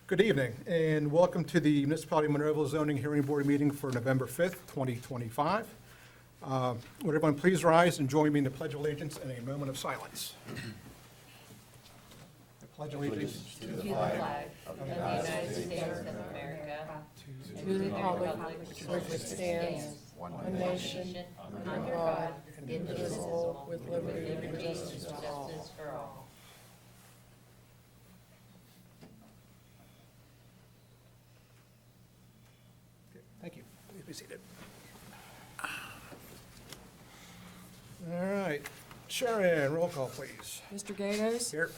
Good evening, and welcome to the Municipality of Monroeville Zoning Hearing Board meeting for November 5th, 2025. Would everyone please rise and join me in the Pledge of Allegiance in a moment of silence? I pledge allegiance To the flag of the United States of America, to the republic for which it stands, one nation, under God, indivisible, with liberty and justice for all. Thank you. Please be seated. All right. Sharon, roll call, please. Mr. Gatos? Here.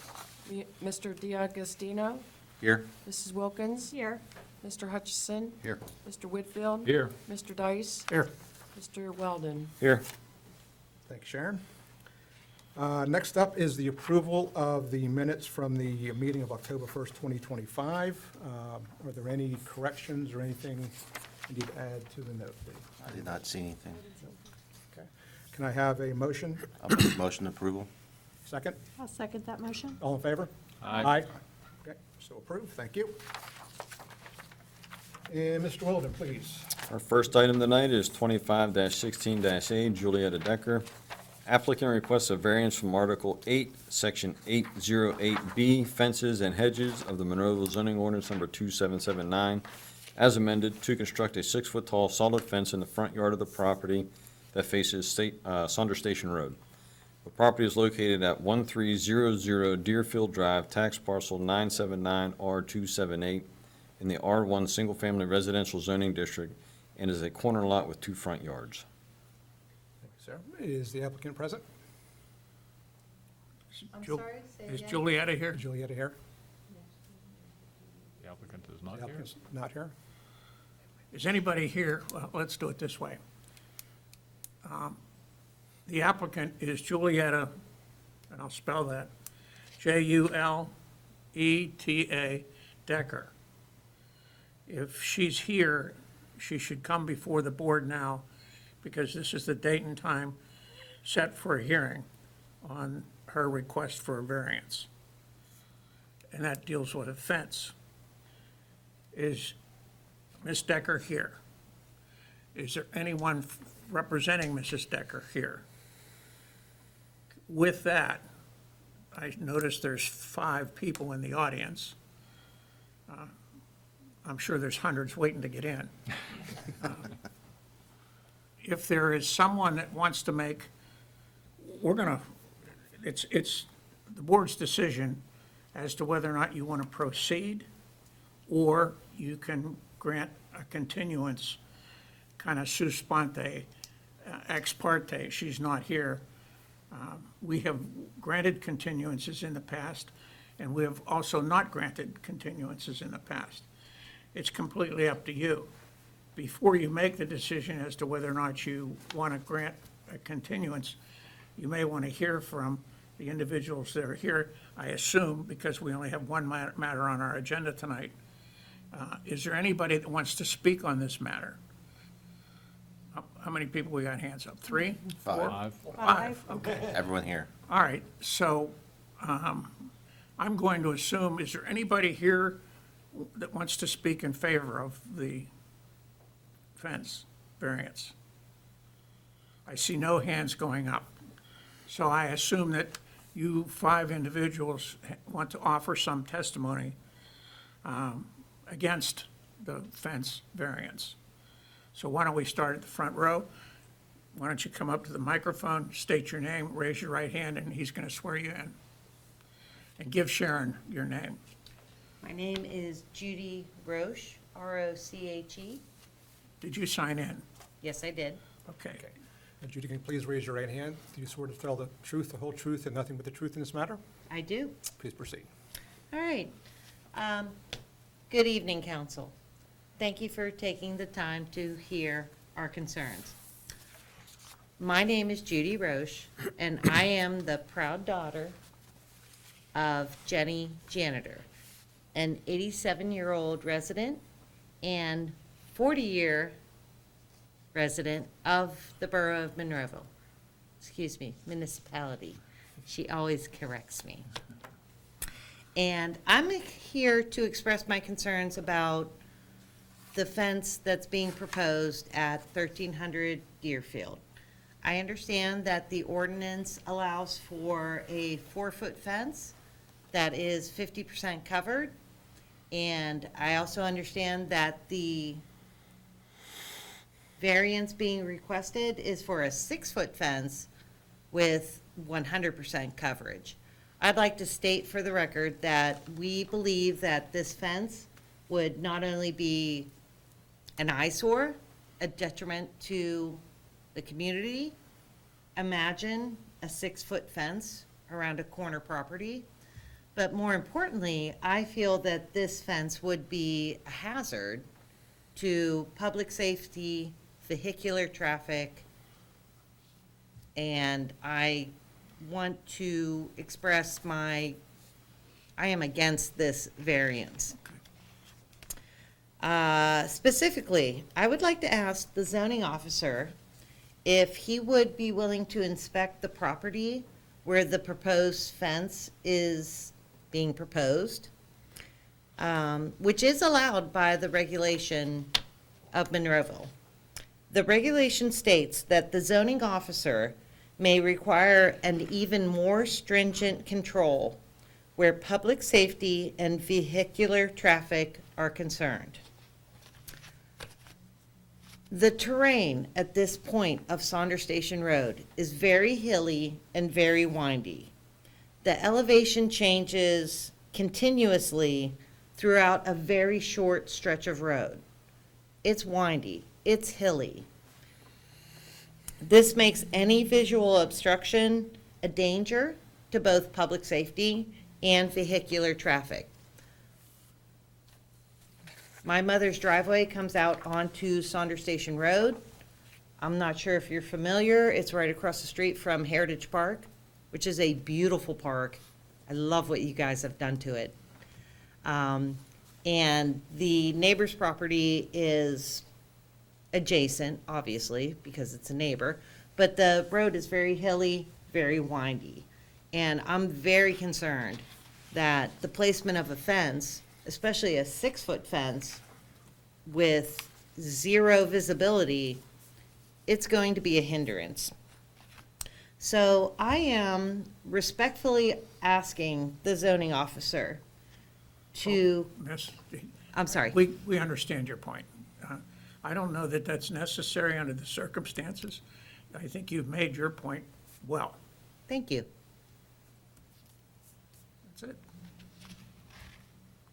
Mr. D'Agostino? Here. Mrs. Wilkins? Here. Mr. Hutchison? Here. Mr. Whitfield? Here. Mr. Dice? Here. Mr. Weldon? Here. Thank you, Sharon. Next up is the approval of the minutes from the meeting of October 1st, 2025. Are there any corrections or anything you need to add to the note, please? I did not see anything. Okay. Can I have a motion? Motion approval? Second? I'll second that motion. All in favor? Aye. Okay, so approved, thank you. And Mr. Weldon, please. Our first item tonight is 25-16-A, Julietta Decker. Applicant requests a variance from Article 8, Section 808B, Fences and Hedges of the Monroeville Zoning Ordinance Number 2779, as amended, to construct a 6-foot-tall solid fence in the front yard of the property that faces Saunders Station Road. The property is located at 1300 Deerfield Drive, tax parcel 979R278, in the R1 Single Family Residential Zoning District, and is a corner lot with 2 front yards. Thank you, sir. Is the applicant present? I'm Jul- sorry, say Is again? Julietta here? Julietta here? The applicant is not The here. applicant's not here? Is anybody here? Well, let's do it this way. The applicant is Julietta, and I'll spell that, Julieta Decker. If she's here, she should come before the board now, because this is the date and time set for a hearing on her request for a variance. And that deals with a fence. Is Ms. Decker here? Is there anyone representing Mrs. Decker here? With that, I noticed there's 5 people in the audience. I'm sure there's hundreds waiting to get in. If there is someone that wants to make, it's the board's decision as to whether or not you want to proceed, or you can grant a continuance, kind of sua sponte, ex parte. She's not here. We have granted continuances in the past, and we have also not granted continuances in the past. It's completely up to you. Before you make the decision as to whether or not you want to grant a continuance, you may want to hear from the individuals that are here, I assume, because we only have one matter on our agenda tonight. Is there anybody that wants to speak on this matter? How many people we got hands up? 3? 5. 5, okay. Everyone here. All right, so I'm going to assume, is there anybody here that wants to speak in favor of the fence variance? I see no hands going up. So I assume that you 5 individuals want to offer some testimony against the fence variance. So why don't we start at the front row? Why don't you come up to the microphone, state your name, raise your right hand, and he's going to swear you in. And give Sharon your name. My name is Judy Roche, R-O-C-H-E. Did you sign in? Yes, I did. Okay. And Judy, can you please raise your right hand? Do you swear to tell the truth, the whole truth, and nothing but the truth in this matter? I do. Please proceed. All right. Good evening, council. Thank you for taking the time to hear our concerns. My name is Judy Roche, and I am the proud daughter of Jenny Janitor, an 87-year-old resident and 40-year resident of the borough of Monroeville. Municipality. She always corrects me. And I'm here to express my concerns about the fence that's being proposed at 1300 Deerfield. I understand that the ordinance allows for a 4-foot fence that is 50% covered. And I also understand that the variance being requested is for a 6-foot fence with 100% coverage. I'd like to state for the record that we believe that this fence would not only be an eyesore, a detriment to the community. Imagine a 6-foot fence around a corner property. But more importantly, I feel that this fence would be a hazard to public safety, vehicular traffic, and I want to express I am against this variance. Specifically, I would like to ask the zoning officer if he would be willing to inspect the property where the proposed fence is being proposed, which is allowed by the regulation of Monroeville. The regulation states that the zoning officer may require an even more stringent control where public safety and vehicular traffic are concerned. The terrain at this point of Saunders Station Road is very hilly and very windy. The elevation changes continuously throughout a very short stretch of road. It's windy, it's hilly. This makes any visual obstruction a danger to both public safety and vehicular traffic. My mother's driveway comes out onto Saunders Station Road. I'm not sure if you're familiar, it's right across the street from Heritage Park, which is a beautiful park. I love what you guys have done to it. And the neighbor's property is adjacent, obviously, because it's a neighbor, but the road is very hilly, very windy. And I'm very concerned that the placement of a fence, especially a 6-foot fence with 0 visibility, it's going to be a hindrance. So I am respectfully asking the zoning officer to, Miss, I'm sorry. we understand your point. I don't know that that's necessary under the circumstances. I think you've made your point well. Thank you. That's it.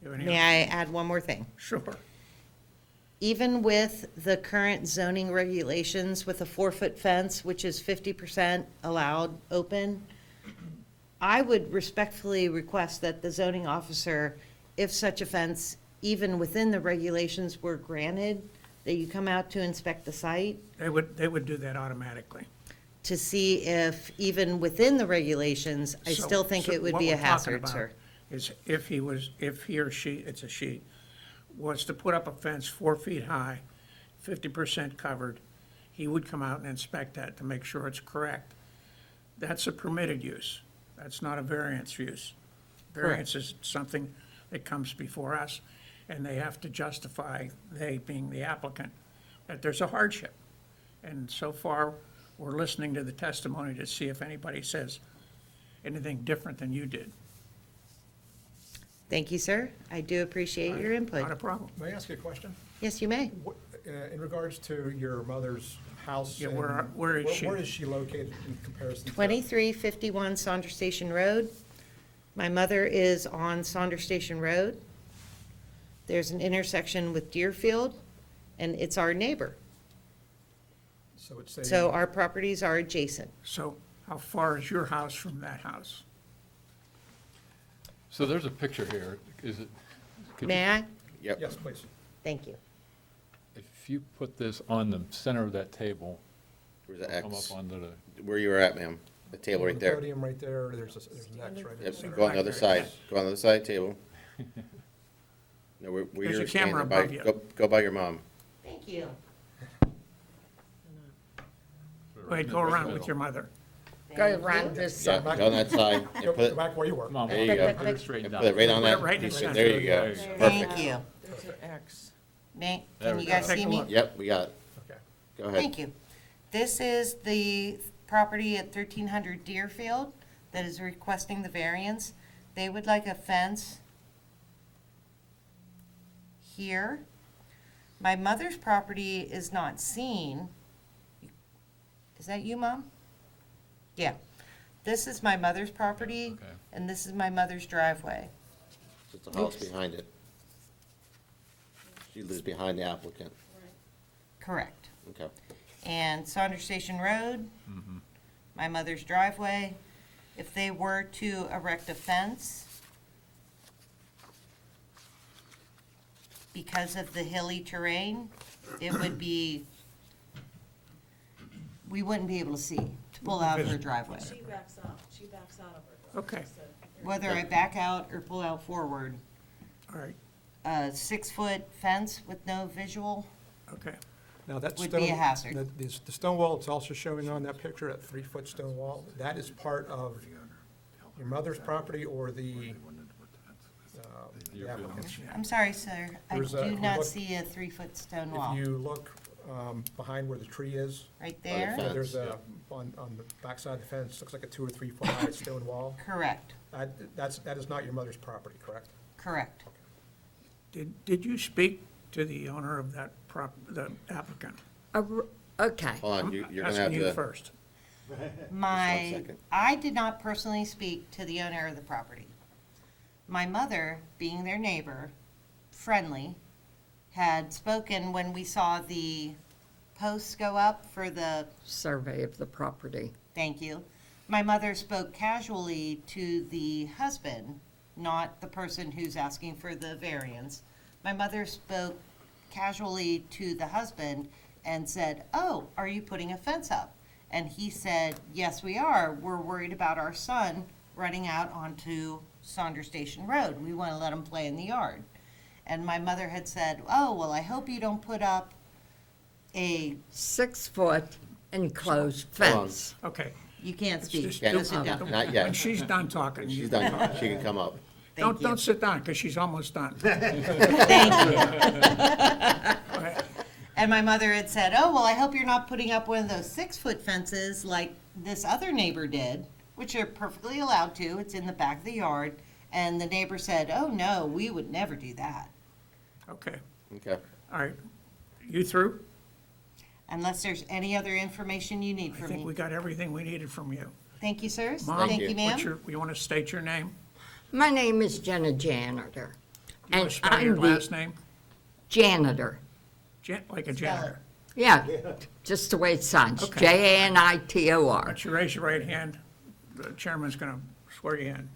You have any May I add one more thing? Sure. Even with the current zoning regulations with a 4-foot fence, which is 50% allowed open, I would respectfully request that the zoning officer, if such a fence, even within the regulations were granted, that you come out to inspect the site They would do that automatically. to see if, even within the regulations, I So- still think so it would what be a we're talking hazard, about sir. Is if he or she, it's a she, was to put up a fence 4 feet high, 50% covered, he would come out and inspect that to make sure it's correct. That's a permitted use. That's not a variance use. Variance is something that comes before us, and they have to justify, they being the applicant, that there's a hardship. And so far, we're listening to the testimony to see if anybody says anything different than you did. Thank you, sir. I do appreciate your Not a input. problem. May I ask you a question? Yes, you may. In regards to your mother's house? Yeah, and where is she? Where is she located in comparison to? 2351 Saunders Station Road. My mother is on Saunders Station Road. There's an intersection with Deerfield, and it's our neighbor. So it's a. So our properties are adjacent. So how far is your house from that house? So there's a picture here. Is it? could you- May I? Yep. Yes, please. Thank you. If you put this on the center of that table, Where's the come up X? onto the, Where you were at, ma'am? The table right The there. podium right there, there's an X right there. Yep, go on the other side. Go on the other side table. No, where There's you're a camera standing, by, above you. go by your mom. Thank you. Go ahead, go around with your mother. Thank Go around you. this Yeah, side. go on that side and Go put it, back where you were. Come on, there you go. put it straight down. Put it right on Put it that. right in the center. There you go. Thank Perfect. you. There's an X. Can There you we guys go. see Take a me? look. Yep, we got it. Okay. Go ahead. Thank you. This is the property at 1300 Deerfield that is requesting the variance. They would like a fence here. My mother's property is not seen. Is that you, Mom? Yeah. This is my mother's property, Okay. and this is my mother's driveway. It's the house behind it. She lives behind the applicant. Correct. Okay. And Saunders Station Road, my mother's driveway. If they were to erect a fence, because of the hilly terrain, it would be, we wouldn't be able to see, to pull out her driveway. She backs out of it. Okay, Whether I back out or pull out forward, all right, a 6-foot fence with no visual, okay. Now, that Would stone. be a hazard. The stone wall it's also showing on that picture, that 3-foot stone wall, that is part of your mother's property or the applicant's? I'm sorry, sir, I There's a- do if you not look- see a 3-foot stone If wall. you look behind where the tree is, Right there? Fence, there's yeah. on the backside of the fence, looks like a 2 or 3 foot high stone wall. Correct, That is not your mother's property, correct? correct. Did you speak to the owner of that the applicant? Okay. Hold on, you're gonna have Asking you to, first. My, second. I did not personally speak to the owner of the property. My mother, being their neighbor, friendly, had spoken when we saw the posts go up for the, Survey of the property. thank you. My mother spoke casually to the husband, not the person who's asking for the variance. My mother spoke casually to the husband and said, "Oh, are you putting a fence up?" And he said, "Yes, we are. We're worried about our son running out onto Saunders Station Road. We want to let him play in the yard." And my mother had said, "Oh, well, I hope you don't put up a," 6-foot enclosed Hold on. fence. Okay. you can't speak. Just Can't- Go sit down. not When yet. she's done talking, She's done. She can come up. Thank you. don't sit down, because she's almost done. Thank you. Go ahead. And my mother had said, "Oh, well, I hope you're not putting up one of those 6-foot fences like this other neighbor did," which are perfectly allowed to. It's in the back of the yard. And the neighbor said, "Oh, no, we would never do that." Okay, Okay. all right. You through? Unless there's any other information you need I from think we me. got everything we needed from you. Thank you, sirs. Mom, Thank you, what's ma'am. you want to state your name? My name is Jenna Janitor. You want And to spell your I'm last the name? janitor. Like a Spell janitor. Yeah, just the way it sounds. Okay. Janitor. But you raise your right hand, the chairman's going to swear you in.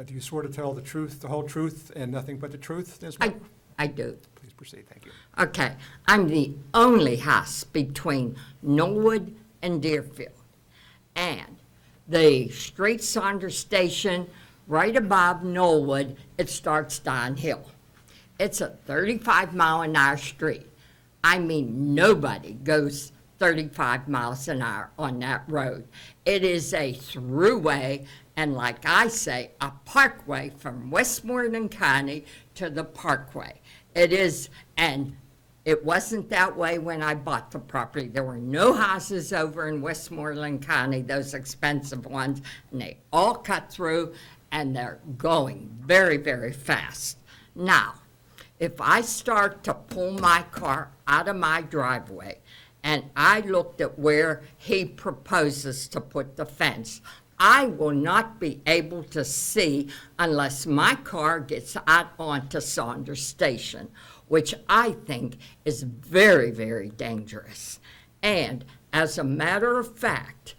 Do you swear to tell the truth, the whole truth, and nothing but the truth, Ms. I, Miller? I do. Please proceed, thank you. Okay, I'm the only house between Norwood and Deerfield. And the straight Saunders Station, right above Norwood, it starts downhill. It's a 35-mile-an-hour street. I mean, nobody goes 35 miles an hour on that road. It is a throughway, and like I say, a parkway from Westmoreland County to the parkway. It is, and it wasn't that way when I bought the property. There were no houses over in Westmoreland County, those expensive ones, and they all cut through, and they're going very, very fast. Now, if I start to pull my car out of my driveway, and I looked at where he proposes to put the fence, I will not be able to see unless my car gets out onto Saunders Station, which I think is very, very dangerous. And as a matter of fact,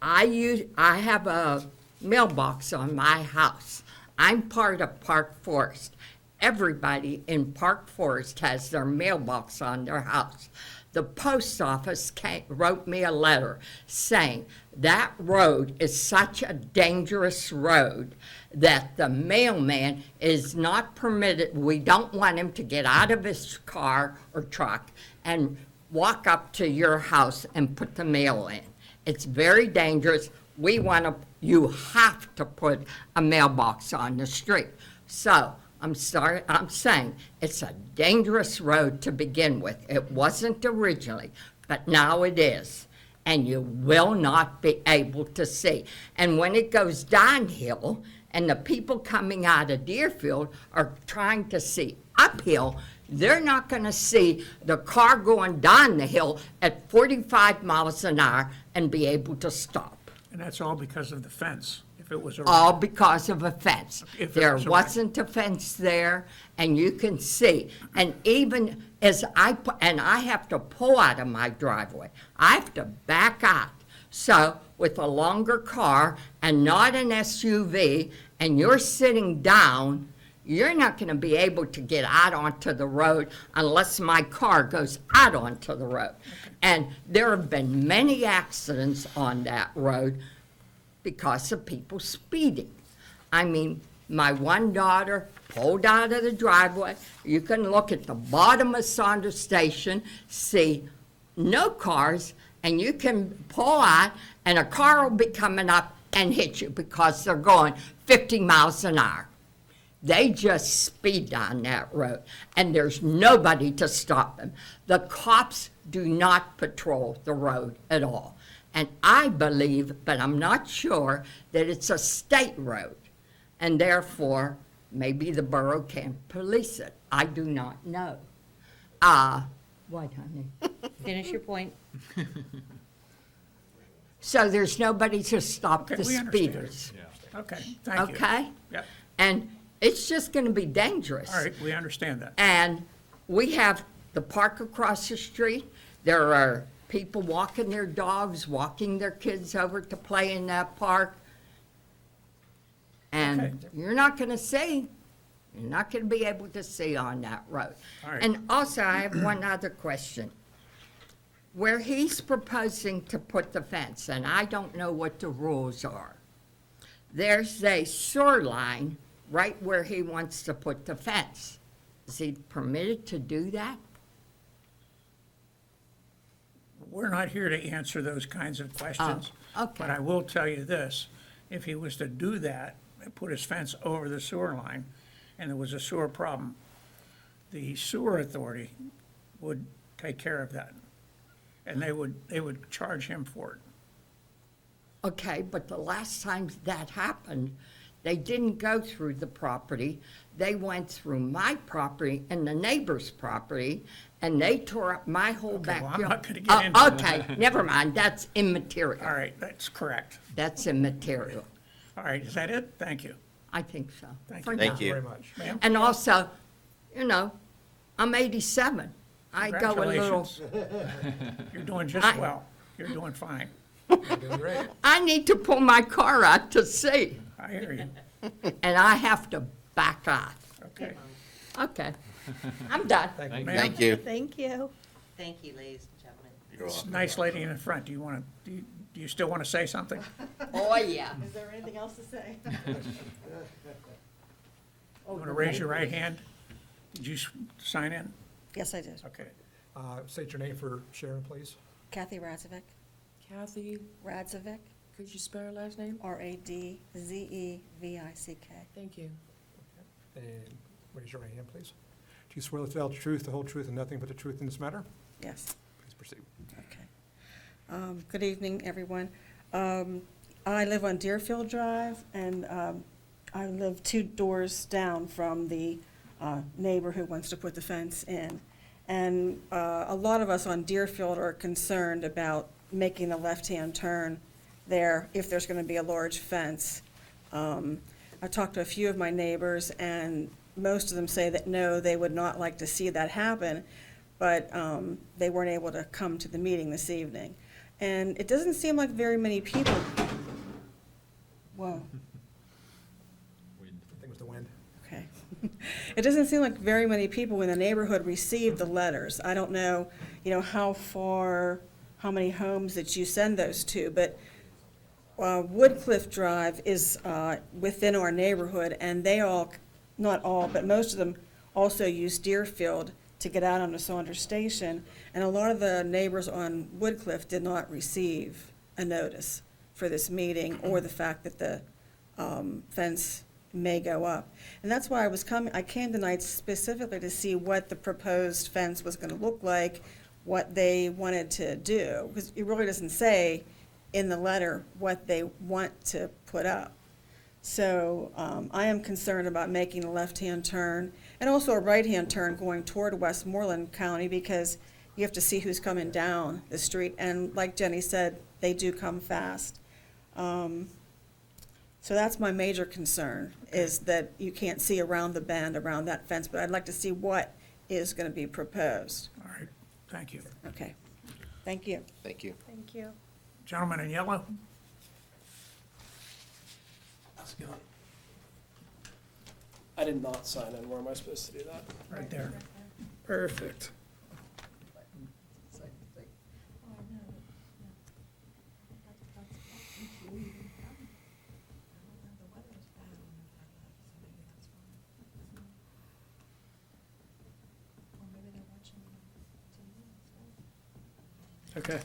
I have a mailbox on my house. I'm part of Park Forest. Everybody in Park Forest has their mailbox on their house. The post office wrote me a letter saying that road is such a dangerous road that the mailman is not permitted, we don't want him to get out of his car or truck and walk up to your house and put the mail in. It's very dangerous. you have to put a mailbox on the street. So, I'm saying it's a dangerous road to begin with. It wasn't originally, but now it is. And you will not be able to see. And when it goes downhill, and the people coming out of Deerfield are trying to see uphill, they're not going to see the car going down the hill at 45 miles an hour and be able to stop. And that's all because of the fence, if it was a. All because of a fence. If it There was a- wasn't a fence there, and you can see. And even as I have to pull out of my driveway, I have to back out. So with a longer car and not an SUV, and you're sitting down, you're not going to be able to get out onto the road unless my car goes out onto the road. And there have been many accidents on that road because of people speeding. I mean, my one daughter pulled out of the driveway. You can look at the bottom of Saunders Station, see no cars, and you can pull out, and a car will be coming up and hit you because they're going 50 miles an hour. They just speed down that road, and there's nobody to stop them. The cops do not patrol the road at all. And I believe, but I'm not sure, that it's a state road, and therefore, maybe the borough can't police it. I do not know. What, honey? Finish your point. So there's nobody to stop Okay, the we understand. speeders, Okay, thank you. okay? Yeah, And it's just gonna be dangerous. all right, we understand that. And we have the park across the street. There are people walking their dogs, walking their kids over to play in that park. Okay. And you're not gonna see, you're not gonna be able to see on that road. All right. And also, I have one other question. Where he's proposing to put the fence, and I don't know what the rules are, there's a sewer line right where he wants to put the fence. Is he permitted to do that? We're not here to answer those kinds of questions. okay. But I will tell you this, if he was to do that, and put his fence over the sewer line, and there was a sewer problem, the sewer authority would take care of that. And they would charge him for it. Okay, but the last time that happened, they didn't go through the property. They went through my property and the neighbor's property, and they tore up my whole Okay, well, backyard. I'm not gonna get into that. Okay, never mind, that's immaterial. All right, that's correct. That's immaterial. All right, is that it? Thank you. I think so. Thank for you. now. Thank you. Very much. Ma'am? And also, you know, I'm 87. I go a little, Congratulations. You're doing just I- well. You're doing fine. You're doing great. I need to pull my car out to see, I hear you. and I have to back out. Okay. Okay, I'm done. Thank you. Ma'am? Thank you. Thank you. Thank you, ladies and gentlemen. You're welcome. Nice lady in the front. Do you still want to say something? Oh, yeah. Is there anything else to say? Want to raise your right hand? Did you sign in? Yes, I did. Okay. State your name for Sharon, please. Kathy Radzovic, Kathy, Radzovic, could you spell her last name? Radzevick. Thank you. And raise your right hand, please. Do you swear to tell the truth, the whole truth, and nothing but the truth in this matter? Yes, Please proceed. okay. Good evening, everyone. I live on Deerfield Drive, and I live 2 doors down from the neighbor who wants to put the fence in. And a lot of us on Deerfield are concerned about making the left-hand turn there if there's going to be a large fence. I talked to a few of my neighbors, and most of them say that no, they would not like to see that happen, but they weren't able to come to the meeting this evening. And it doesn't seem like very many people. Whoa. I think it was the wind. Okay. It doesn't seem like very many people in the neighborhood received the letters. I don't know, how many homes that you send those to, but Woodcliff Drive is within our neighborhood, and they all, not all, but most of them also use Deerfield to get out onto Saunders Station, and a lot of the neighbors on Woodcliff did not receive a notice for this meeting or the fact that the fence may go up. And that's why I came tonight specifically to see what the proposed fence was going to look like, what they wanted to do, because it really doesn't say in the letter what they want to put up. So I am concerned about making a left-hand turn and also a right-hand turn going toward Westmoreland County, because you have to see who's coming down the street. And like Jenny said, they do come fast. So that's my major concern, is that you can't see around the bend, around that fence, but I'd like to see what is going to be proposed. All right, thank you. Okay, thank you. Thank you. Thank you. Gentleman in yellow? How's it going? I did not sign in. Where am I supposed to do that? Right there. Perfect. Okay.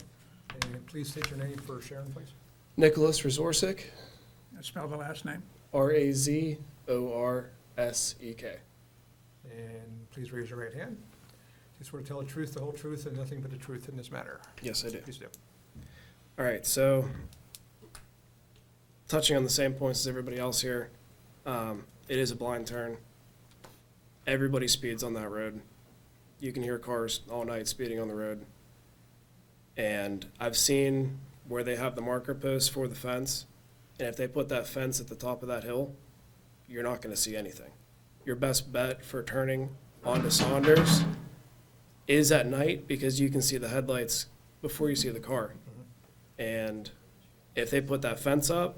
And please state your name for Sharon, please. Nicholas Razorczyk, Spell the last name. Razorsk. And please raise your right hand. Do you swear to tell the truth, the whole truth, and nothing but the truth in this matter? Yes, I do. Please do. All right, so touching on the same points as everybody else here, it is a blind turn. Everybody speeds on that road. You can hear cars all night speeding on the road. And I've seen where they have the marker posts for the fence, and if they put that fence at the top of that hill, you're not going to see anything. Your best bet for turning onto Saunders is at night, because you can see the headlights before you see the car. And if they put that fence up,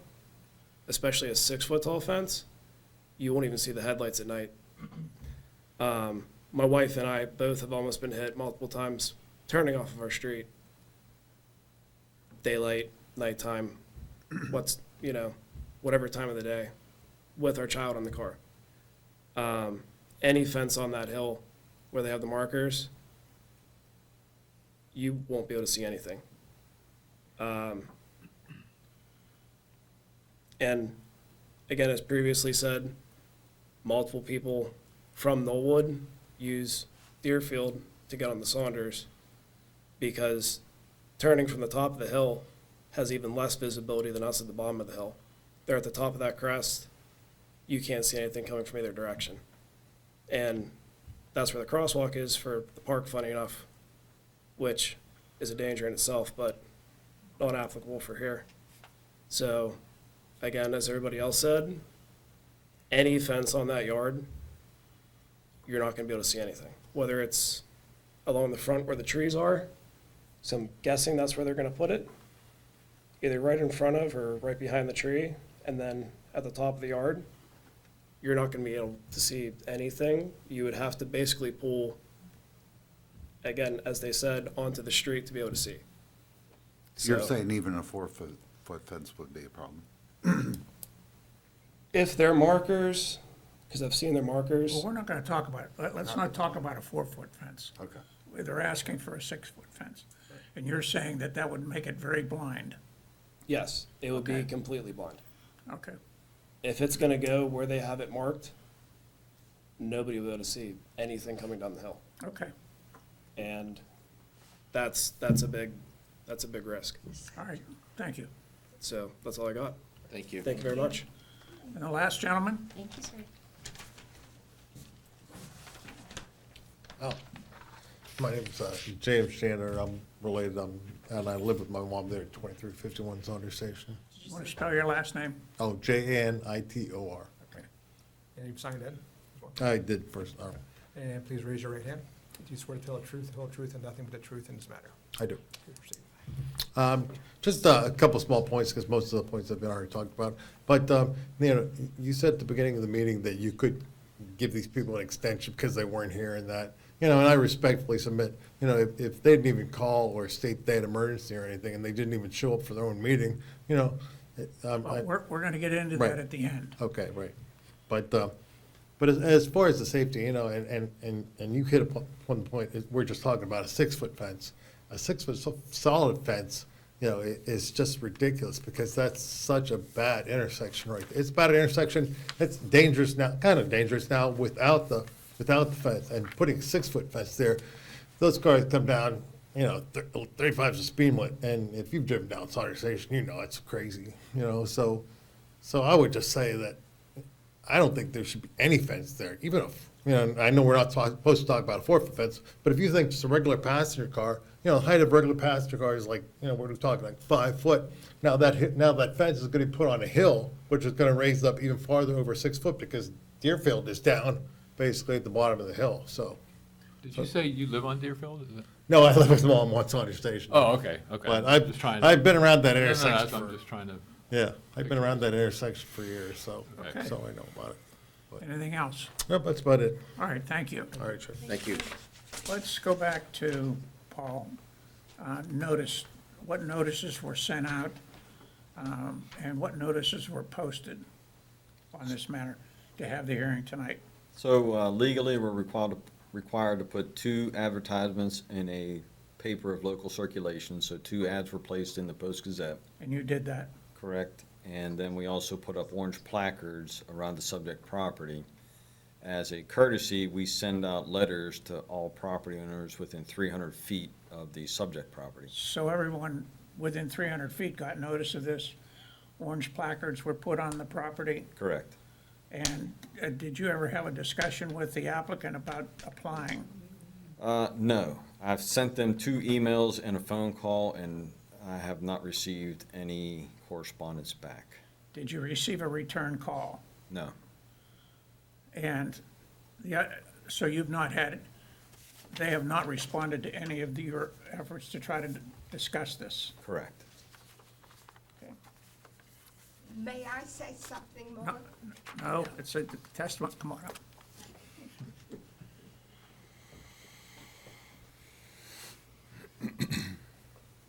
especially a 6-foot-tall fence, you won't even see the headlights at night. My wife and I both have almost been hit multiple times turning off of our street. Daylight, nighttime, whatever time of the day, with our child in the car. Any fence on that hill where they have the markers, you won't be able to see anything. And again, as previously said, multiple people from Knollwood use Deerfield to get on the Saunders, because turning from the top of the hill has even less visibility than us at the bottom of the hill. They're at the top of that crest. You can't see anything coming from either direction. And that's where the crosswalk is for the park, funny enough, which is a danger in itself, but not applicable for here. So, again, as everybody else said, any fence on that yard, you're not going to be able to see anything. Whether it's along the front where the trees are, so I'm guessing that's where they're going to put it, either right in front of or right behind the tree, and then at the top of the yard, you're not going to be able to see anything. You would have to basically pull, again, as they said, onto the street to be able to see. You're So, saying even a 4-foot fence would be a problem? if they're markers, because I've seen their markers, Well, we're not going to talk about it. Let's not talk about a 4-foot fence. Okay. They're asking for a 6-foot fence. And you're saying that that would make it very blind. yes, it would be Okay. completely blind. Okay. If it's going to go where they have it marked, nobody will be able to see anything coming down the hill. Okay. And that's a big risk. All right. Thank you. So that's all I got. Thank you. Thank you very much. And the last gentleman? Thank you, sir. My name's James Chandler. I'm related, and I live with my mom there at 2351 Saunders Station. Want to spell your last name? Oh, Janitor. Okay. And you've signed in as well? I did first, And please raise your right hand. Do you swear to tell the truth, the whole truth, and nothing but the truth in this matter? I do. Please proceed. Just a couple small points, because most of the points have been already talked about. But, you said at the beginning of the meeting that you could give these people an extension because they weren't here and that. And I respectfully submit, if they didn't even call or state they had emergency or anything, and they didn't even show up for their own meeting, Well, we're going to get into Right. that at the end. Okay, right. But as far as the safety, and you hit upon one point, we're just talking about a 6-foot fence. A 6-foot solid fence, is just ridiculous, because that's such a bad intersection right there. It's a bad intersection, it's dangerous now, kind of dangerous now without the fence, and putting 6-foot fence there. Those cars come down, 35 is the speed limit, and if you've driven down Saunders Station, it's crazy, so I would just say that I don't think there should be any fence there, even if, I know we're not supposed to talk about a 4-foot fence, but if you think just a regular passenger car, the height of a regular passenger car is like, what are we talking, like 5 foot? Now that fence is gonna be put on a hill, which is gonna raise up even farther over 6 foot, because Deerfield is down basically at the bottom of the hill, so. Did you say you live on Deerfield? Is it? No, I live with Mom on Saunders Station. Oh, okay. But I'm just trying to- I've been around that No, intersection I'm for, just trying to, yeah, I've been around that intersection for years, so, Okay. so I know about it. Anything else? Nope, that's about it. All right, thank you. All right, sure. Thank you. Let's go back to Paul. What notices were sent out, and what notices were posted on this matter to have the hearing tonight? So legally, we're required to put 2 advertisements in a paper of local circulation, so 2 ads were placed in the Post-Gazette, And you did that. correct? And then we also put up orange placards around the subject property. As a courtesy, we send out letters to all property owners within 300 feet of the subject property. So everyone within 300 feet got notice of this. Orange placards were put on the property. Correct. And did you ever have a discussion with the applicant about applying? No, I've sent them 2 emails and a phone call, and I have not received any correspondence back. Did you receive a return call? No. And so you've not had, they have not responded to any of your efforts to try to discuss this? Correct. Okay. May I say something more? No, it's a testimony, come on up.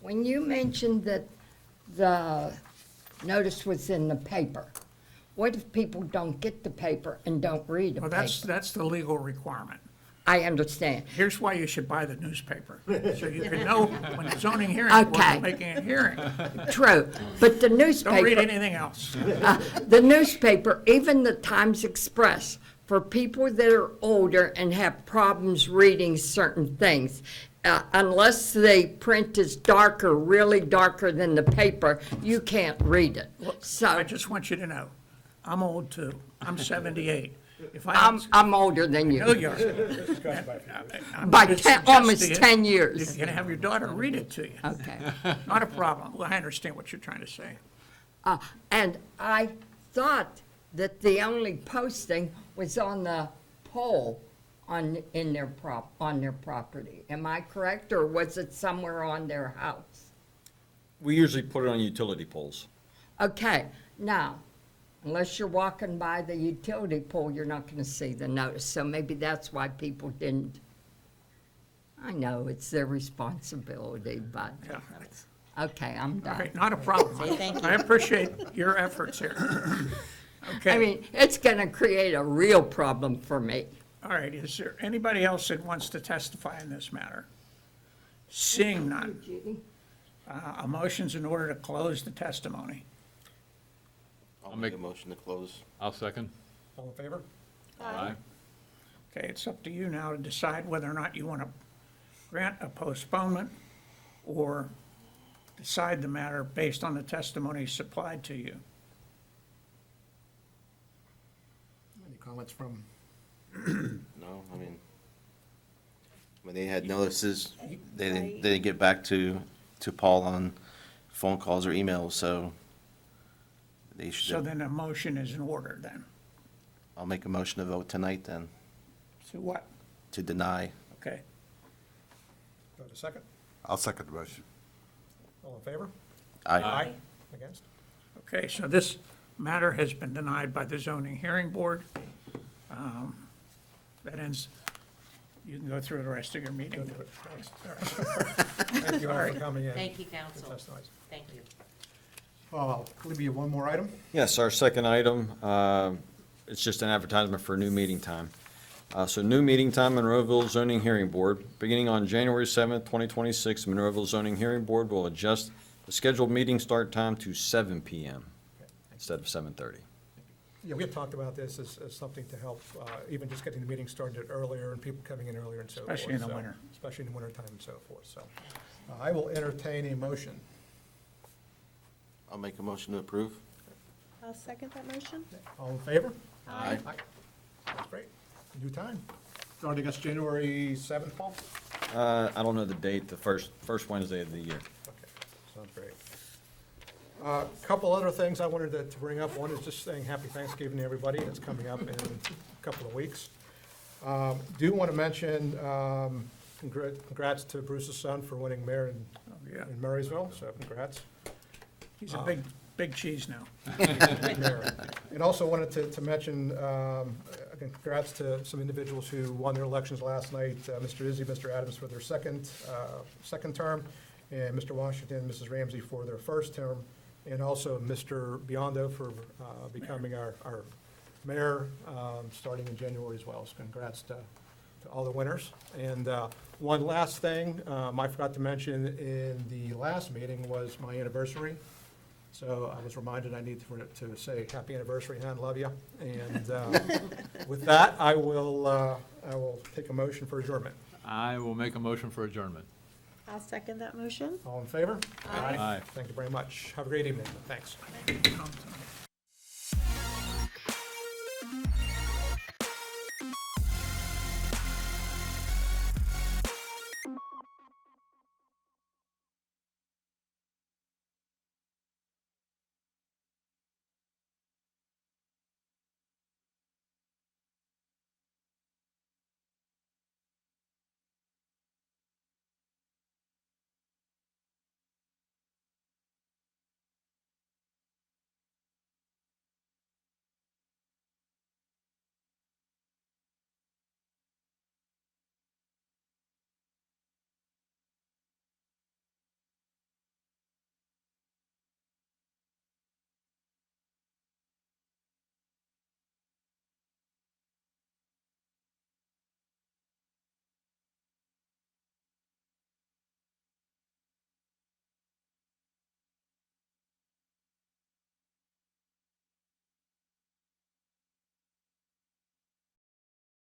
When you mentioned that the notice was in the paper, what if people don't get the paper and don't read the Well, paper? that's the legal requirement. I understand. Here's why you should buy the newspaper, so you can know when the zoning hearing board Okay. is making a hearing. True, but the Don't read newspaper, anything else. the newspaper, even the Times Express, for people that are older and have problems reading certain things, unless the print is darker, really darker than the paper, you can't read it. I So just want you to know, I'm old too. I'm 78. If I I'm older than know you, you are. I'm by gonna 10 suggest almost to you, 10 years. You're gonna have your daughter read it to you. Okay. Not a problem. Well, I understand what you're trying to say. And I thought that the only posting was on the pole on their property. Am I correct, or was it somewhere on their house? We usually put it on utility poles. Okay, now, unless you're walking by the utility pole, you're not gonna see the notice, so maybe that's why people didn't. I know, it's their responsibility, but, Yeah. okay, I'm All done. right, not a problem. Say thank you. I appreciate your efforts here. I Okay, mean, it's gonna create a real problem for me. all right, is there anybody else that wants to testify in this matter? Seeing none, a motion's in order to close the testimony. I'll make- make a motion to close. I'll second. All in favor? Aye. Okay, it's up to you now to decide whether or not you want to grant a postponement or decide the matter based on the testimony supplied to you. Any comments from, No, I mean, when they had notices, they didn't get back to Paul on phone calls or emails, so they So should, then a motion is in order then. I'll make a motion to vote tonight then, To what? to deny. Okay, do I have a second? I'll second the motion. All in favor? Aye. Against? okay, so this matter has been denied by the zoning hearing board. That ends, you can go through the rest of your meeting. Thank you all for coming in. Thank you, council. That's nice. Thank you. Libby, you have one more item? Yes, our second item, it's just an advertisement for a new meeting time. So new meeting time, Monroeville Zoning Hearing Board. Beginning on January 7th, 2026, Monroeville Zoning Hearing Board will adjust the scheduled meeting start time to 7 PM instead of 7:30. Yeah, we had talked about this as something to help, even just getting the meeting started earlier and people coming in earlier and so forth. Especially in the so- winter. Especially in the wintertime and so forth, so. I will entertain a motion. I'll make a motion to approve. I'll second that motion. All in favor? Aye. That's great. New time. Starting us January 7th, Paul? I don't know the date, the first Wednesday of the year. Okay, sounds great. Couple other things I wanted to bring up. One is just saying happy Thanksgiving to everybody. It's coming up in a couple of weeks. Do want to mention congrats to Bruce's son for winning mayor Yeah. in Murraysville, so congrats. He's a big cheese now. And also wanted to mention, again, congrats to some individuals who won their elections last night, Mr. Izzy, Mr. Adams for their second term, and Mr. Washington and Mrs. Ramsey for their first term, and also Mr. Biondo for becoming our mayor, starting in January as well. So congrats to all the winners. And one last thing, I forgot to mention in the last meeting was my anniversary. So I was reminded I need to say happy anniversary, hon, love you. And with that, I will take a motion for adjournment. I will make a motion for adjournment. I'll second that motion. All in favor? Aye. Thank you very much. Have a great evening. Thanks. Tom, Tom.